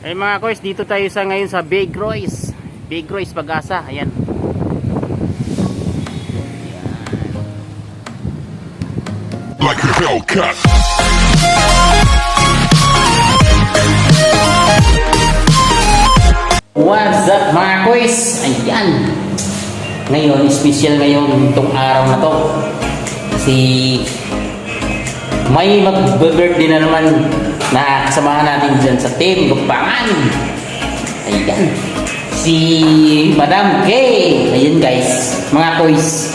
Ay mga koys, dito tayo sa ngayon sa Big Royce. Big Royce Pag-asa. Ayan. Like a Hellcat. What's up mga koys? Ayan. Ngayon, special ngayon itong araw na to. Kasi may mag-birthday na naman na kasamahan natin dyan sa team Lupangan. Ayan. Si Madam K. Ayan guys. Mga koys.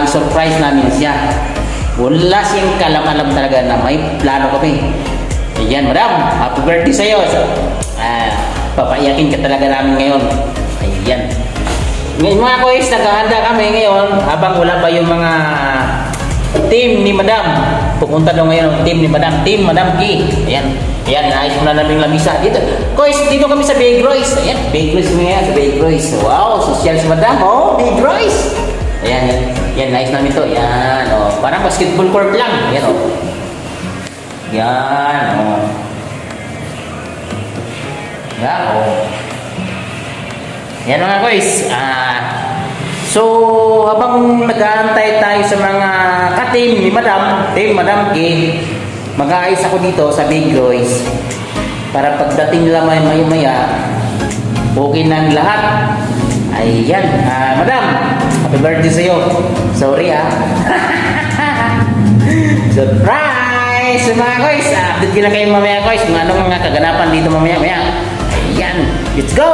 Surprise namin siya. Wala siyang kalam-alam talaga na may plano kami. Ayan, Madam. Happy birthday sa'yo. Papaiyakin ka talaga namin ngayon. Ayan. Ngayon mga koys, naghahanda kami ngayon habang wala pa yung mga team ni Madam. Pupunta daw ngayon ang team ni Madam. Team Madam K. Ayan. Ayan, naayos mo na namin lamisa. Dito. Koys, dito kami sa Big Royce. Ayan, Big Royce mo yan sa Big Royce. Wow, social si Madam. Oh, Big Royce. Ayan, yan. Yan, naayos namin to. Ayan, oh. Parang basketball court lang. Ayan, oh. Ayan, oh. Ayan, oh. Ayan mga koys. So, habang nag-aantay tayo sa mga ka-team ni Madam, Team Madam K, mag-aayos ako dito sa Big Royce para pagdating nila maya-maya, okay na ang lahat. Ayan, Madam, happy birthday sa'yo. Sorry Surprise! So, mga koys, update ko lang kayo mamaya koys kung anong mga kaganapan dito mamaya-maya. Ayan, let's go!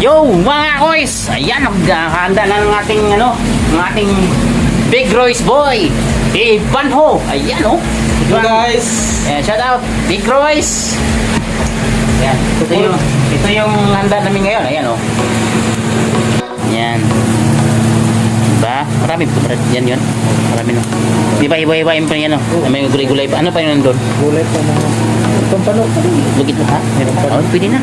Yo mga koys, ayan, naghahanda na ng ating ng ating Big Royce boy, Ivanho. Ayan oh. Hello guys. Shout out Big Royce. Ayan, ito yung handa namin ngayon. Ayan oh. Ayan. Diba? Marami po yan yun. Marami no. Di ba iba-iba yung pa yan oh. May gulay-gulay pa. Ano pa yun nandun? Gulay pa na. Pampano pa rin. Bukit mo ha? Meron pa. Oh, pwede na.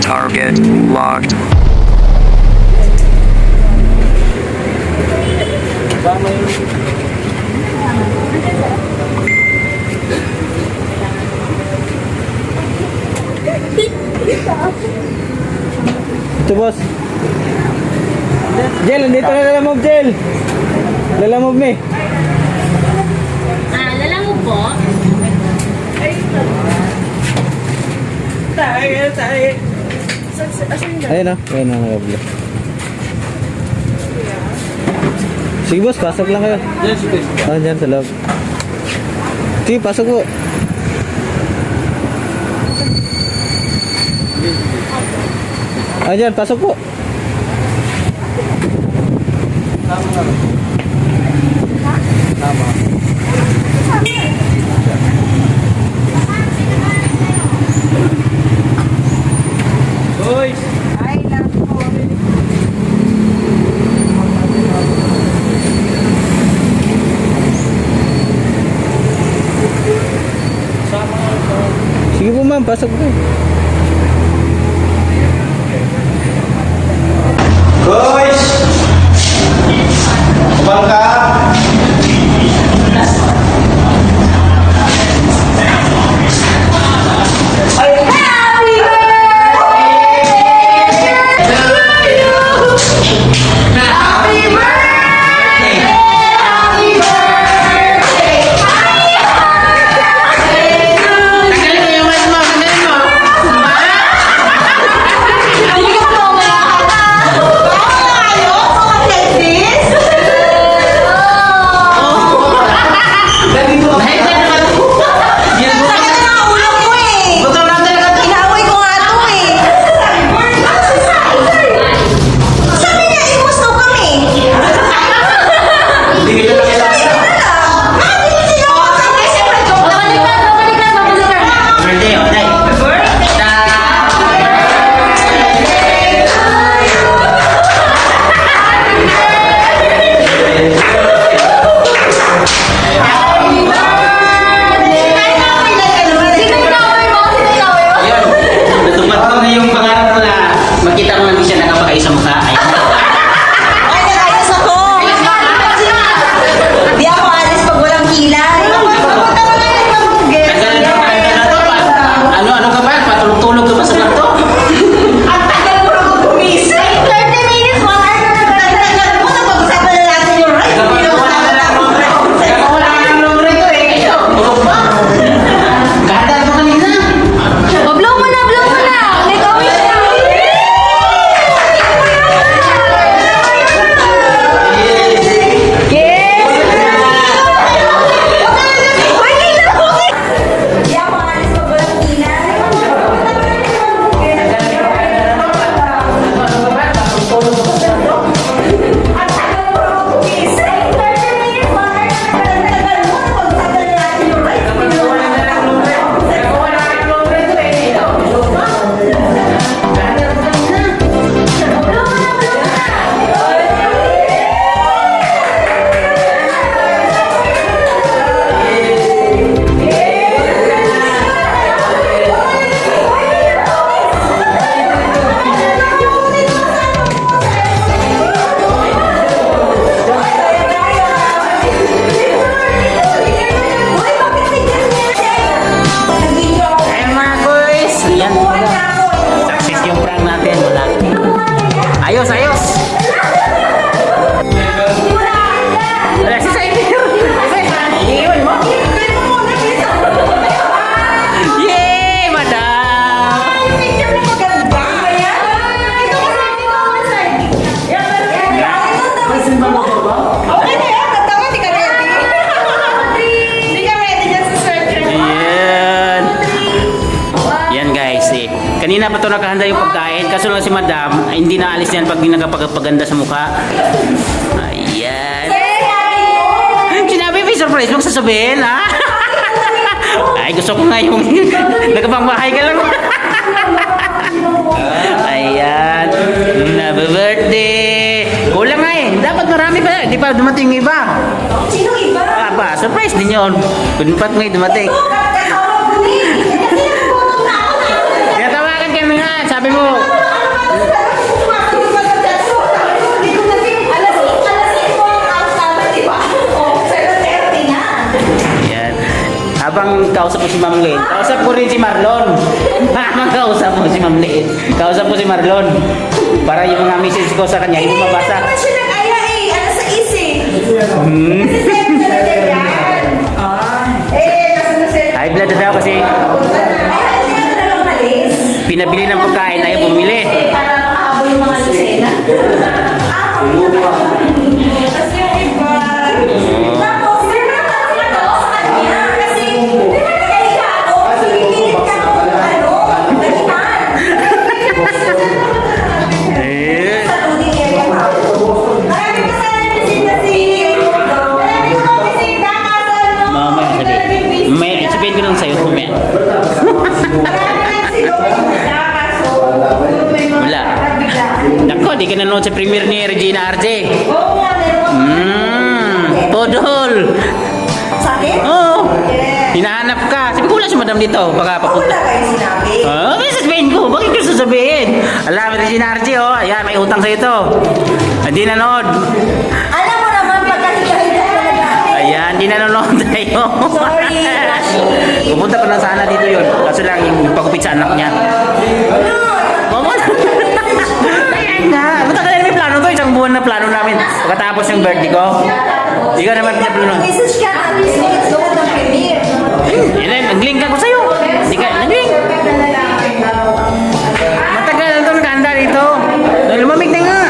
Target locked. Ito boss. Jel, nandito na lalamove Jel. Lalamove me. Lalamog po? Ayun na. Ayun na nagabla. Sige boss, pasok lang kayo. Yes, please. Ah, dyan sa loob. Sige, pasok po. Ah, dyan, pasok po. Sige po ma'am, pasok po. Guys! Kubang ka! Kanina pa ito nakahanda yung pagkain. Kaso lang si madam, hindi na alis yan pag di nagpaganda sa mukha. Ayan. Sinabi, may surprise mong sasabihin, ha? Ay, gusto ko nga yung nagpangbahay ka lang. Ayan. Happy birthday. Kulang nga eh. Dapat marami pa. Hindi pa dumating yung iba. Sino iba? Ba, surprise din yun. Kung pat may dumating. Kaya tawagan kami nga. Sabi habang kausap ko si Ma'am Liit, kausap ko rin si Marlon. Habang kausap mo si Ma'am Liit, kausap ko si Marlon. Para yung mga message ko sa kanya, hindi mabasa. Hindi siya nag-aya eh. Ano sa isip? Hmm. Kasi sa'yo talaga yan. Nasa na sa'yo. High blood na daw kasi Ay, hindi na talaga umalis. pinabili ng pagkain, ayaw bumili. Para makahabol yung mga Lucena. Kasi yung iba. Tapos, meron na kasi ako sa kanya. Kasi, di ba nagkaiga ako? Pinipilit ka ako kung ano, naliman. Eh, Sa loading area pa ako. Marami pa sana bisita si... Marami pa mga bisita, kaso ano, mamaya talagang busy sabi. May sila. sabihin ko lang sa'yo, mamaya. Marami na si Lola, kaso may mga Wala. bigla. Nako, di ka nanood sa premiere ni Regina RJ. Oo nga, meron. Podol! Sakit? Oo! Yes. Hinahanap ka. Sabi ko, wala si madam dito. Baka papunta. Wala kayo sinabi. Oh, may sasabihin ko. Bakit ko sasabihin? Alam, Regina RJ, oh. Ayan, may utang sa'yo to. Hindi nanood. Alam mo naman, pagkahita-hita talaga. Ayan, hindi nanonood tayo. Sorry, Rashi. Pupunta pa lang sana dito yun. Kaso lang yung pagkupit sa anak niya. Ano? Pumunta. Ayan nga. Matagal na may plano to. Isang buwan na plano namin. Pagkatapos yung birthday ko. Hindi ka naman pinaplano. Message ka na, load ng premiere. Yan, nag-link ako sa'yo. Hindi ka, nag-link. Matagal na ito nakahanda dito. Lumamig na nga.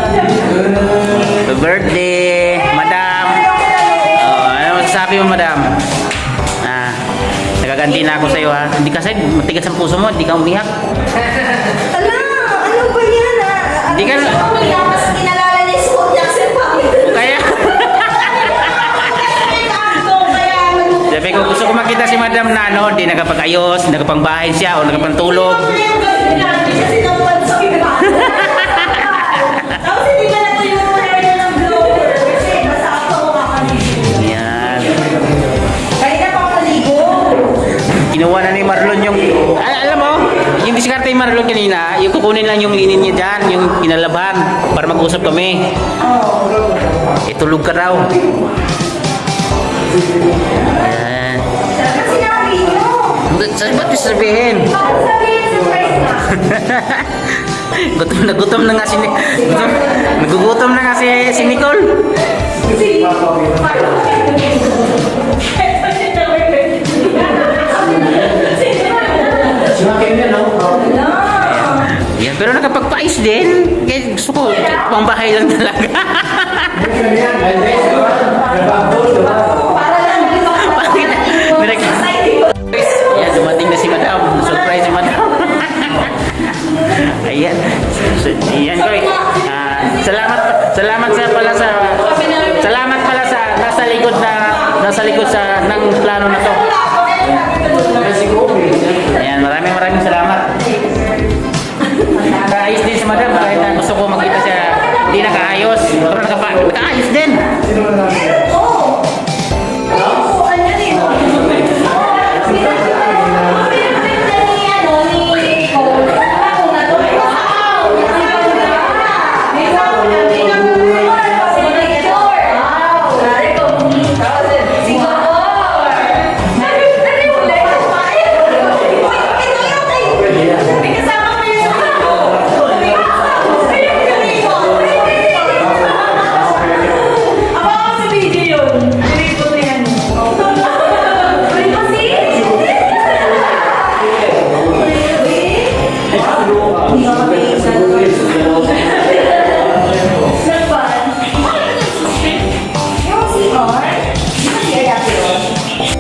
Happy birthday, madam. Oh, ano masasabi mo, madam? Ah, nagaganti na ako sa'yo, ha? Hindi kasi matigas ang puso mo, hindi ka umiyak. Ala, ano ba yan ah? Hindi ka- Mas kinalala ni Scott Jackson pa. Kaya, sabi ko, gusto ko makita si madam na, ano, hindi nakapag-ayos, nakapangbahay siya, o nakapantulog. Kasi napansin ka. Tapos hindi ka na ito yung hair niya ng blower. Kasi basta ako makakaligo. Yan. Kanina pa ako naligo. Kinuha na ni Marlon yung... alam mo, yung diskarte ni Marlon kanina, yung kukunin lang yung linin niya dyan, yung pinalaban, para mag-usap kami. Itulog ka raw. Ayan. Kasi sinabi niyo. Ba't sabihin? Bakit sabihin surprise na? Gutom na nga si... Nagugutom na nga si Nicole. Yan, pero nakapagpais din. Kaya gusto ko, pangbahay lang talaga. Para lang dito. Bakit? Yan, dumating na si madam. Surprise si madam. Ayan. Ayan ko salamat pala sa nasa likod sa ng plano na to. Ayan, maraming salamat. Nakaayos din si madam kahit na gusto ko makita siya hindi nakaayos. Pero nakaayos din. Oo. Oo, ano din.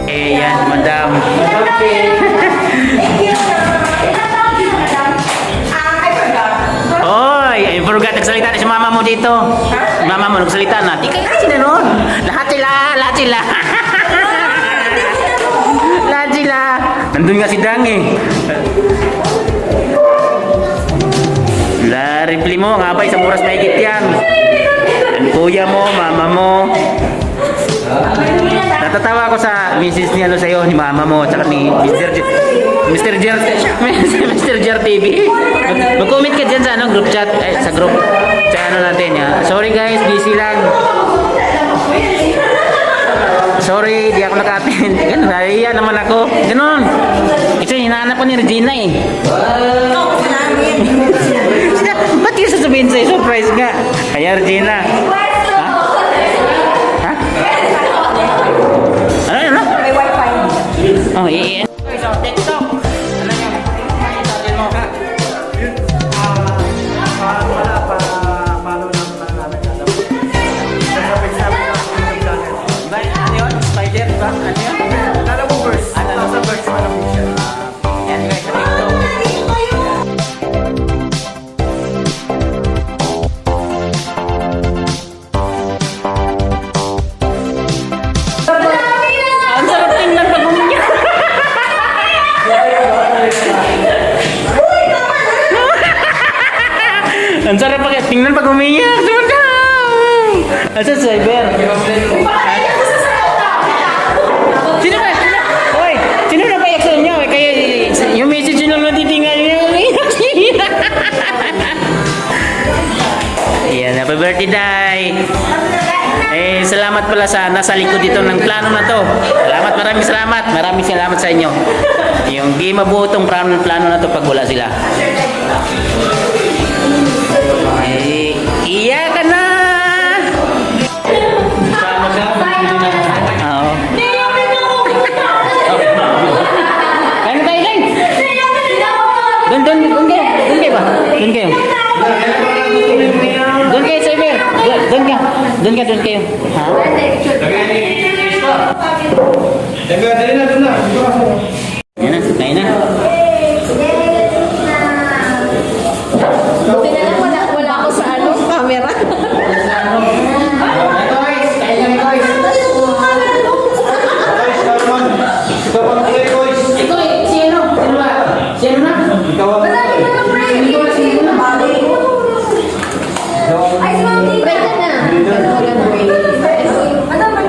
Ayan, madam. Oy, I forgot. Nagsalita na si mama mo dito. Mama mo nagsalita na. Di kaya sila noon. Lahat sila. Lahat sila. Nandun nga si Dang eh. Reply mo, nga ba, isang oras mahigit yan. Ang kuya mo, mama mo. Natatawa ako sa misis ni ano sa'yo, ni mama mo, tsaka ni Mr. Jer TV. Mag-comment ka dyan sa ano, group chat, sa group. Sa ano natin, ya. Sorry guys, busy lang. Sorry, di ako naka-attend. Ganun, nahiya naman ako. Ganun. Kasi hinahanap ko ni Regina eh. Ikaw kasi namin. Ba't yung sasabihin sa'yo? Surprise nga. Kaya Regina. Ha? Ha? Ano? May wifi. Oh, iya. So, TikTok. Ano yung sabi mo? Wala pa follow lang na namin alam. Sa page namin ng YouTube channel. Ba, ano yun? Spider ba? Ano yun? Lalabong verse. Nasa verse man ang siya. Yan guys, sa TikTok. Ang sarap tingnan pag umiyak. Ang sarap pag tingnan pag umiyak. Asan si Cyber? Sino ba? Hoy, sino na pa sa inyo? Kaya yung message nyo lang natitingnan nyo. Ayan, happy birthday, Day. Eh, salamat pala sa nasa likod dito ng plano na to. Salamat, maraming salamat. Maraming salamat sa inyo. Yung di mabuo tong plano na to pag wala sila. Eh, iya ka na! Oo. Kain tayo, Day. Doon kayo ba? Doon kayo. Doon kayo, Cyber. Doon kayo. Ha? Kain na. Buti na lang wala ako sa camera. Ito, sino? Sino ba? Sino na? Ay, si Ma'am Tita. Pray ka na. Wala na.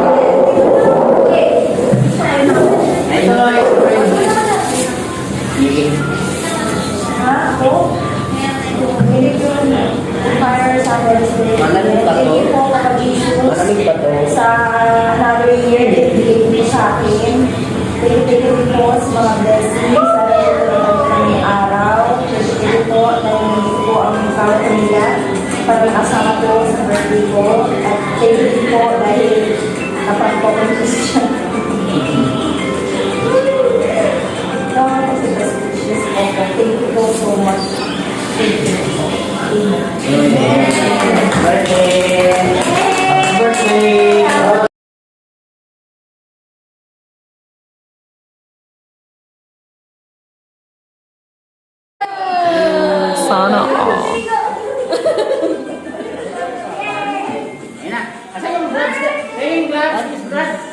Fire sa Thursday. Thank you po kapag issues sa another year dedicated po sa akin. Thank you po sa mga blessings sa ng araw. Thank you po dahil hindi po ang bawat kanila pag-asama po sa birthday ko. At thank you po dahil kapag po ang Christian. Thank you po so much. Thank you. Sana all. Ayan na. Asa yung gloves? Yung gloves? Gloves?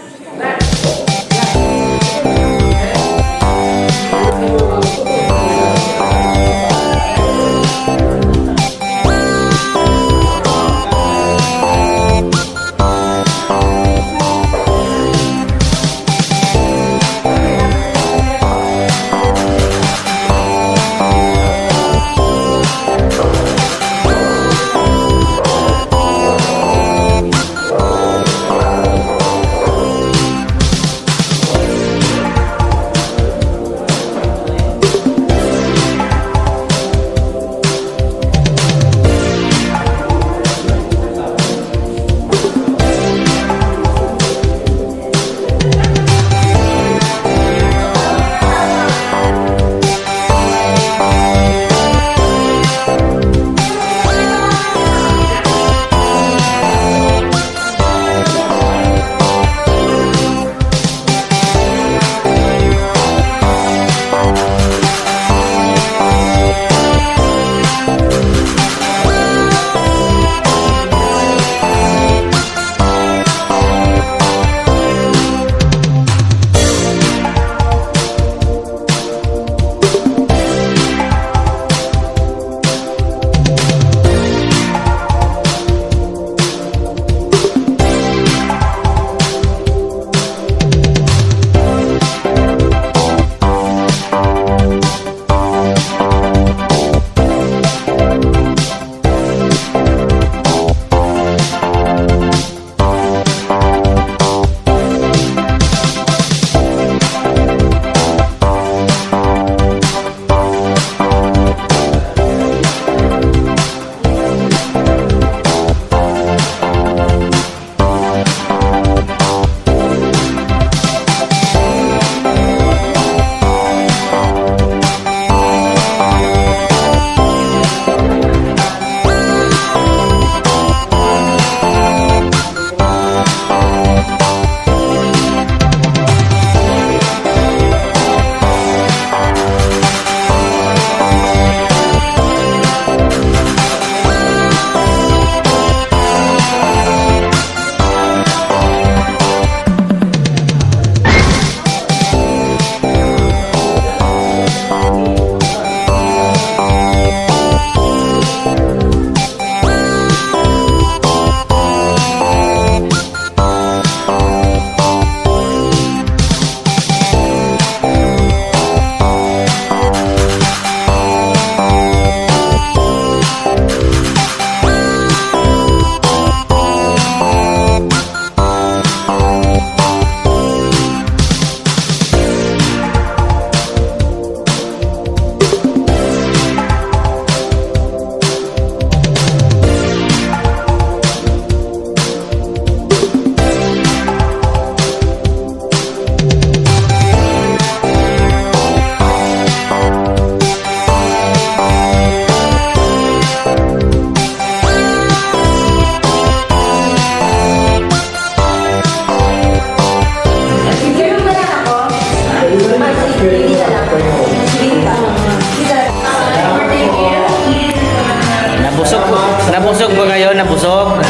Nabusog ba kayo? Nabusog?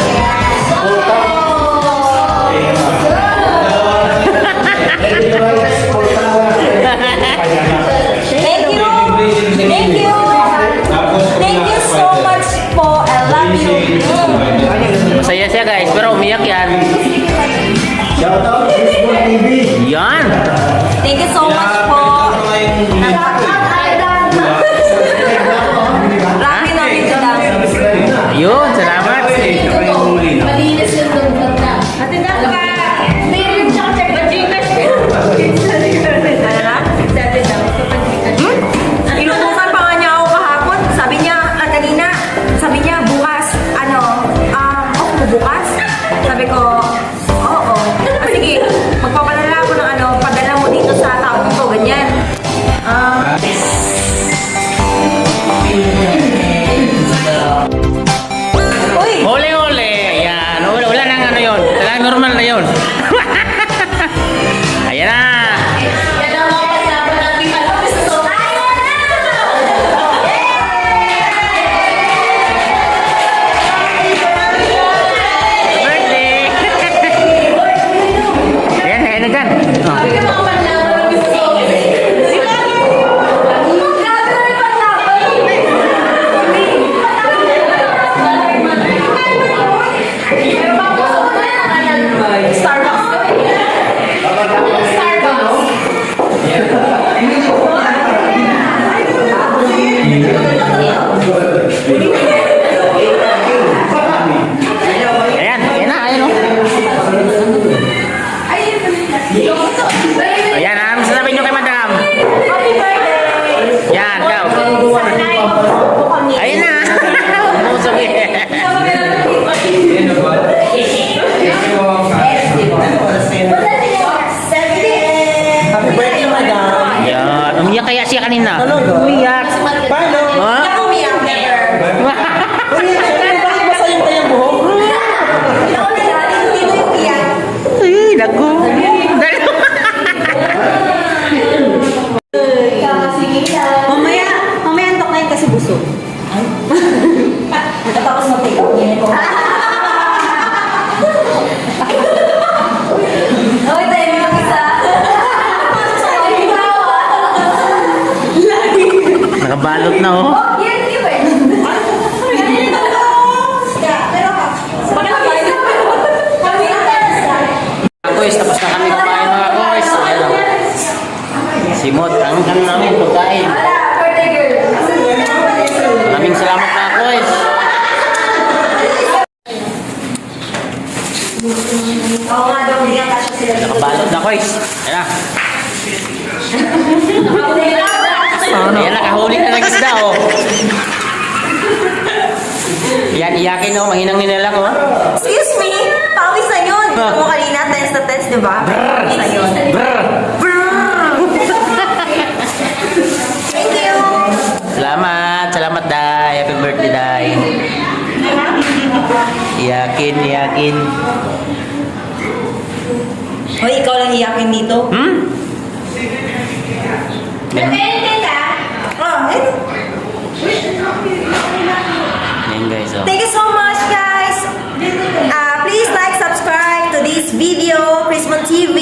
Thank you. Thank you. Thank you so much po. I love you. Masaya siya guys, pero umiyak yan. Shoutout, Facebook TV. Yan! Thank you so much po. Rami namin ka lang. Ayun, salamat. Malinis yung lungkot na. Ate Daka, meron siya sa Gcash. Inutusan pa nga niya ako kahapon. Sabi niya, kanina, sabi niya, bukas, off mo bukas? Sabi ko, oo. Sige, magpapadala ako ng padala mo dito sa taong to, ganyan. Uy! Huli-huli! Yan, wala nang ano yun. Talagang normal na yun. Ayan na! Birthday! Ayan, ayan na dyan. Oh. Ayan, ayan na, ayan o. Ayan, ano sasabihin nyo kay madam? Yan, daw. Ayan na. Musog eh. Happy birthday, madam. Yan, umiyak kaya siya kanina. Umiyak. Paano? Ha? Ako umiyak, never. Bakit masayang tayong buhok? Ako na lang, hindi ko umiyak. Ay, naku. Mamaya antok na yun kasi busog. Tapos mag-take out niya ko. Hoy, tayo mo isa. Nakabalot na oh. Yan, di ba? Pero Boys, tapos na kami kumain mga boys. Ayan o. Simot, ang kan namin pagkain. Maraming salamat mga boys. Oo nga daw, hindi nga kasya sila. Nakabalot na boys. Ayan na. Ayan, nakahuli na ng isda oh. Yan, iyakin oh. Mahinang nila lang oh. Excuse me, pawis na yun. Ito mo kanina, tense na tense, di ba? Pawis na yun. Thank you. Salamat, salamat Day. Happy birthday Day. Iyakin, iyakin. Hoy, ikaw lang iyakin dito. Nag-edit ka? Oh, eh. Yan guys oh. Thank you so much, guys. Please like, subscribe to this video, Prismon TV.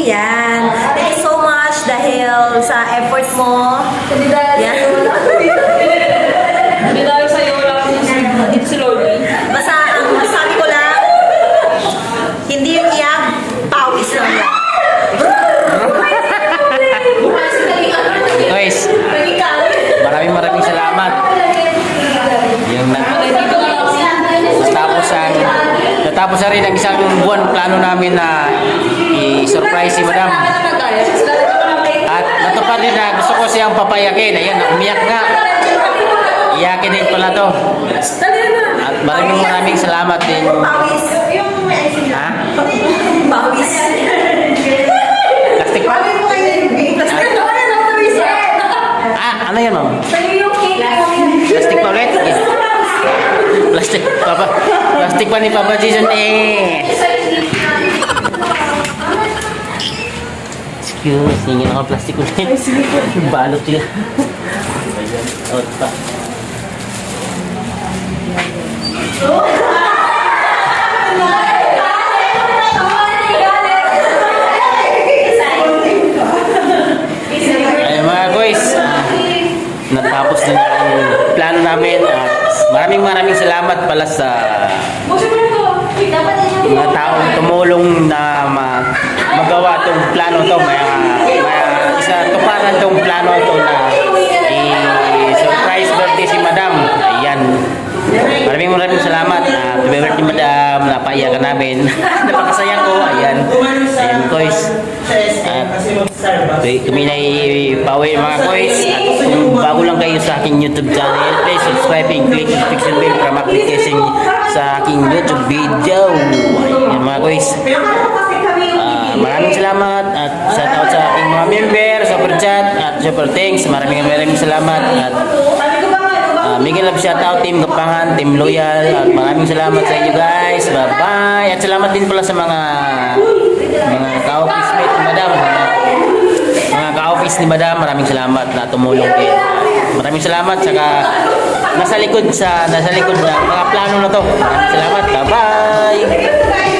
Yan. Thank you so much dahil sa effort mo. Yan. Hindi dahil sa'yo wala dito si Lordy. Basta ang masabi ko lang, hindi yung iyak, pawis lang yan. Guys, maraming salamat. Yung natapos na rin ang isang buwan plano namin na i-surprise si Madam. At natupad din na gusto ko siyang papayakin. Ayan, umiyak nga. Iyakin din pala to. At maraming salamat din. Pawis. Ha? Pawis. Plastic pa? Ano yan, ma'am? Plastic pa ulit? Yeah. Plastic pa ni Papa Jason eh. Excuse, hingin ako plastic ulit. Balot sila. Out pa. maraming salamat pala sa Dapat mga taong tumulong na magawa tong plano to. May isa tuparan tong plano to na i-surprise birthday si Madam. Ayan. Maraming salamat. Happy birthday Madam. Napaiya ka namin. Napakasaya ko. Ayan. Ayan, Kois. At kami na ipawi mga Kois. At kung bago lang kayo sa aking YouTube channel, please subscribe and click notification bell para makikising sa aking YouTube video. Ayan mga Kois. Maraming salamat at shout out sa aking mga member, super chat at super thanks. Maraming salamat at Miguel Love shout out Team Gapangan, Team Loyal at maraming salamat sa inyo guys. Bye bye. At salamat din pala sa mga ka-office mate ni Madam. Mga ka-office ni Madam, maraming salamat na tumulong din. Maraming salamat saka nasa likod na mga plano na to. Maraming salamat. Bye bye.